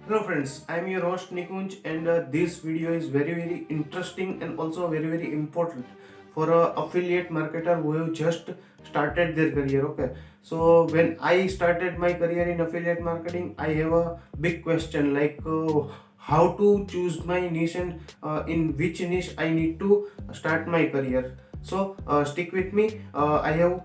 Hello friends, I am your host Nikunj, and this video is very interesting and also very important for a affiliate marketer who have just started their career. Okay, so when I started my career in affiliate marketing, I have a big question like how to choose my niche and in which niche I need to start my career. So stick with me. I have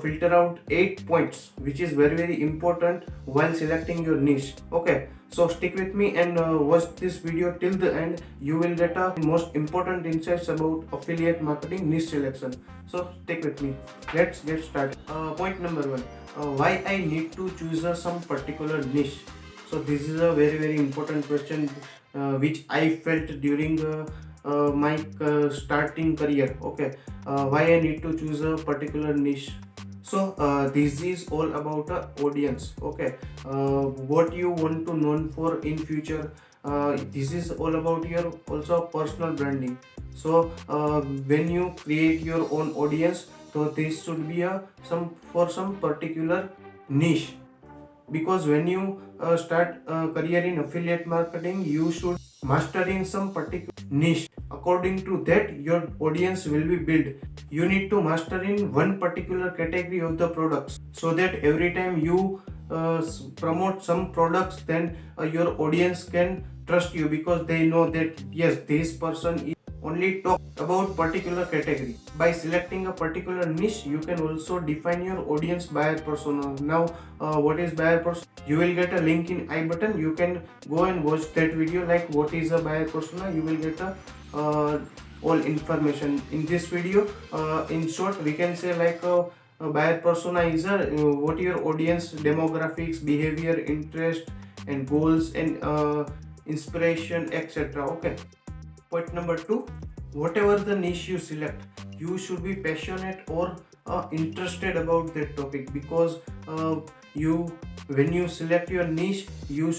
filtered out 8 points which is very important while selecting your niche. Okay, so stick with me and watch this video till the end. You will get a most important insights about affiliate marketing niche selection. So stick with me. Let's get started. Point number one: why I need to choose some particular niche. So this is a very important question which I felt during my starting career. Okay, why I need to choose a particular niche. So this is all about audience. Okay, what you want to known for in future. This is all about your also personal branding. So when you create your own audience, so this should be a some for some particular niche, because when you start a career in affiliate marketing, you should master in some particular niche. According to that, your audience will be built. You need to master in one particular category of the products, so that every time you promote some products, then your audience can trust you, because they know that yes, this person is only talk about particular category. By selecting a particular niche, you can also define your audience buyer persona. Now what is buyer persona? You will get a link in I button. You can go and watch that video like what is a buyer persona. You will get a all information in this video. In short, we can say like a buyer persona is a what your audience demographics, behavior, interest and goals and inspiration, etc. Okay. Point number two: whatever the niche you select, you should be passionate or interested about that topic, because you when you select your niche, you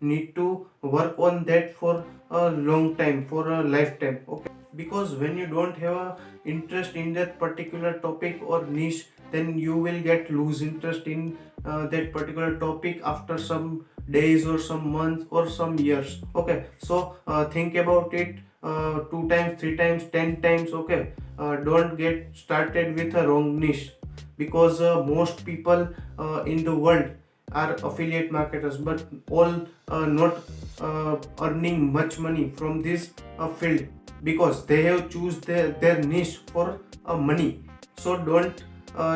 need to work on that for a long time, for a lifetime. Okay, because when you don't have a interest in that particular topic or niche, then you will get lose interest in that particular topic after some days or some months or some years. Okay, so think about it two times, three times, 10 times. Okay, don't get started with a wrong niche, because most people in the world are affiliate marketers, but all not earning much money from this field, because they have choose their niche for money. So don't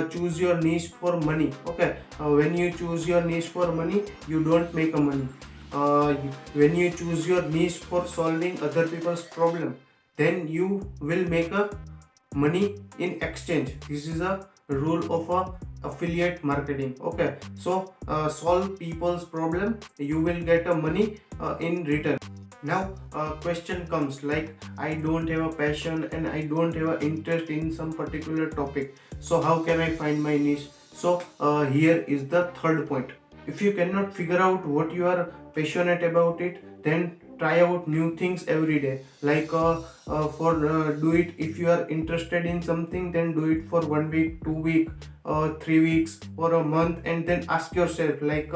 choose your niche for money. Okay, when you choose your niche for money, you don't make a money. When you choose your niche for solving other people's problem, then you will make a money in exchange. This is a rule of a affiliate marketing. Okay, so solve people's problem, you will get a money in return. Now question comes like, I don't have a passion and I don't have an interest in some particular topic, so how can I find my niche? So here is the third point: if you cannot figure out what you are passionate about it, then try out new things every day. Like for do it, if you are interested in something, then do it for 1 week, 2 week, 3 weeks or a month, and then ask yourself like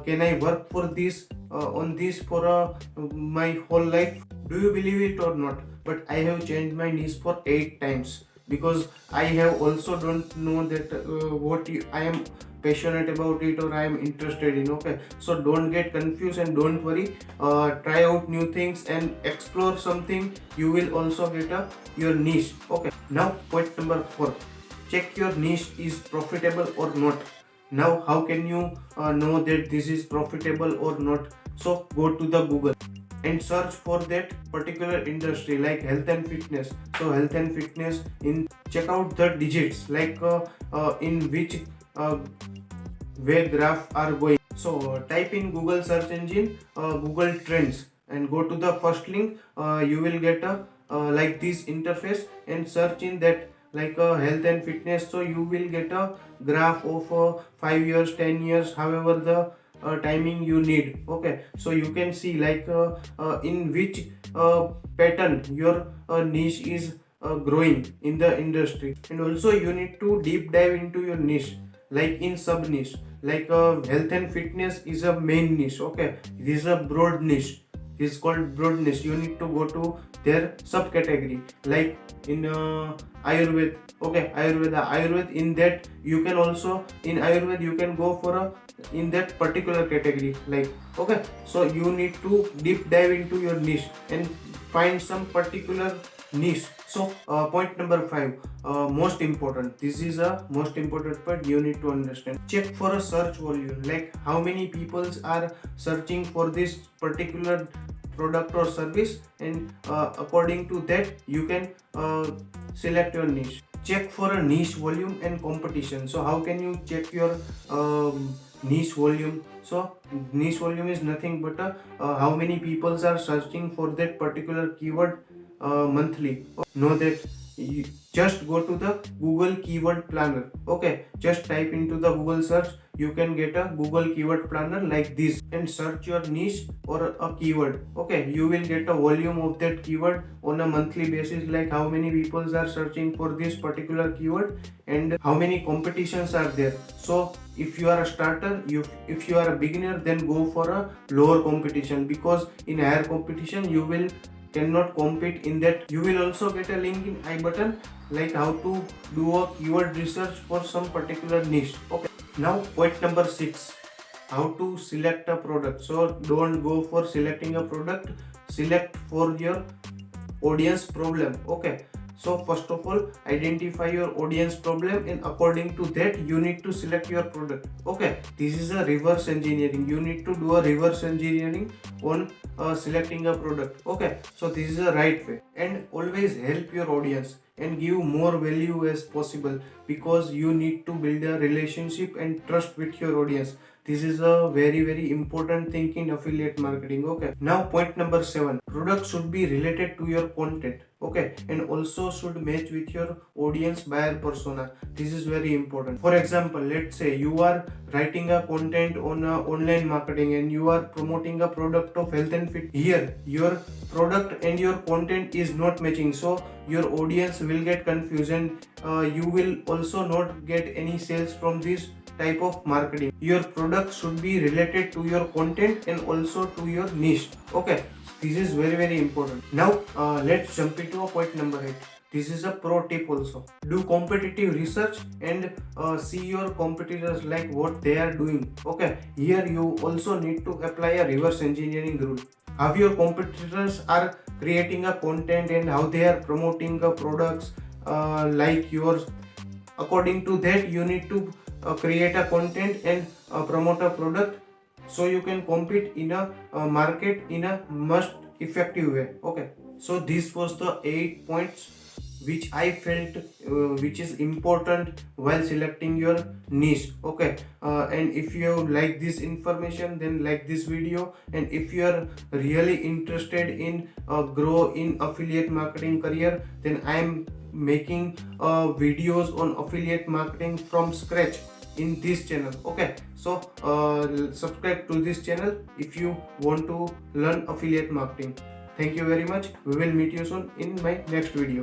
can I work for this on this for my whole life? Do you believe it or not, but I have changed my niche for 8 times, because I have also don't know that I am passionate about it or I am interested in. Okay, so don't get confused and don't worry. Try out new things and explore something. You will also get your niche. Okay. Now point number 4: check your niche is profitable or not. Now how can you know that this is profitable or not? So go to the Google and search for that particular industry like health and fitness. So health and fitness, in check out the digits like in which way graph are going. So type in Google search engine Google trends and go to the first link. You will get a like this interface, and search in that like health and fitness. So you will get a graph of 5 years, 10 years, however the timing you need. Okay, so you can see like in which pattern your niche is growing in the industry. And also you need to deep dive into your niche, like in sub niche. like health and fitness is a main niche. Okay, this is a broad niche. This is called broad niche. You need to go to their subcategory, like in Ayurveda. Okay, Ayurveda. In that you can also, in Ayurveda you can go for a, in that particular category. Like, okay, so you need to deep dive into your niche and find some particular niche. So point number 5, most important, this is a most important part you need to understand. Check for a search volume, like how many people are searching for this particular product or service, and according to that you can select your niche. Check for a niche volume and competition. So how can you check your niche volume? So niche volume is nothing but how many people are searching for that particular keyword monthly. Know that you just go to the Google keyword planner. Okay, just type into the Google search, you can get a Google keyword planner like this, and search your niche or a keyword. Okay, you will get a volume of that keyword on a monthly basis, like how many people are searching for this particular keyword and how many competitions are there. So if you are a starter, if you are a beginner, then go for a lower competition, because in higher competition you will cannot compete in that. You will also get a link in I button, like how to do a keyword research for some particular niche. Okay, now point number 6, how to select a product. So don't go for selecting a product, select for your audience problem. Okay, so first of all, identify your audience problem, and according to that you need to select your product. Okay, this is a reverse engineering. You need to do a reverse engineering on selecting a product. Okay, so this is the right way. And always help your audience and give more value as possible, because you need to build a relationship and trust with your audience. This is a very important thing in affiliate marketing. Okay, now point number 7, product should be related to your content. Okay, and also should match with your audience buyer persona. This is very important. For example, let's say you are writing a content on online marketing and you are promoting a product of health and fit. Here your product and your content is not matching, so your audience will get confused, and you will also not get any sales from this type of marketing. Your product should be related to your content and also to your niche. Okay, this is very important. Now let's jump into a point number 8. This is a pro tip also. Do competitive research and see your competitors, like what they are doing. Okay, here you also need to apply a reverse engineering rule. How your competitors are creating a content and how they are promoting the products like yours. According to that you need to create a content and promote a product, so you can compete in a market in a most effective way. Okay, so this was the 8 points which I felt which is important while selecting your niche. Okay, and if you like this information, then like this video, and if you are really interested in grow in affiliate marketing career, then I am making videos on affiliate marketing from scratch in this channel. Okay, so subscribe to this channel if you want to learn affiliate marketing. Thank you very much. We will meet you soon in my next video.